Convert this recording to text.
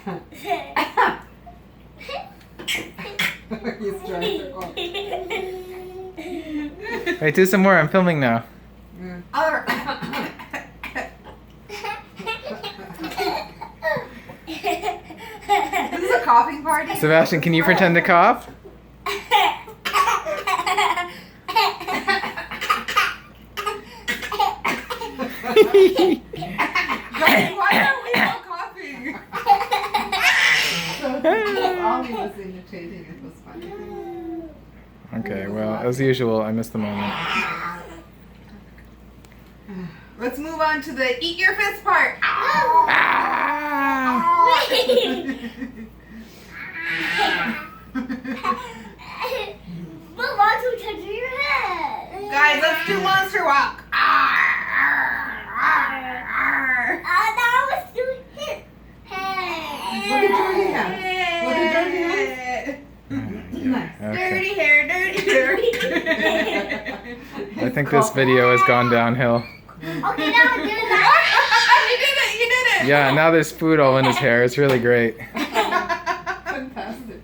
He's trying to cough. Wait, do some more. I'm filming now. Other. This is a coughing party. Sebastian, can you pretend to cough? Guys, why are we all coughing? So Ollie was imitating. It was funny. Okay, well, as usual, I missed the moment. Let's move on to the eat your fist part. But monster touch your head. Guys, let's do monster walk. That was too hit. What did Jordy have? What did Jordy have? Nice. Okay. Dirty hair, dirty hair. I think this video has gone downhill. Okay, now do that. You did it. Yeah, now there's food all in his hair. It's really great. Fantastic.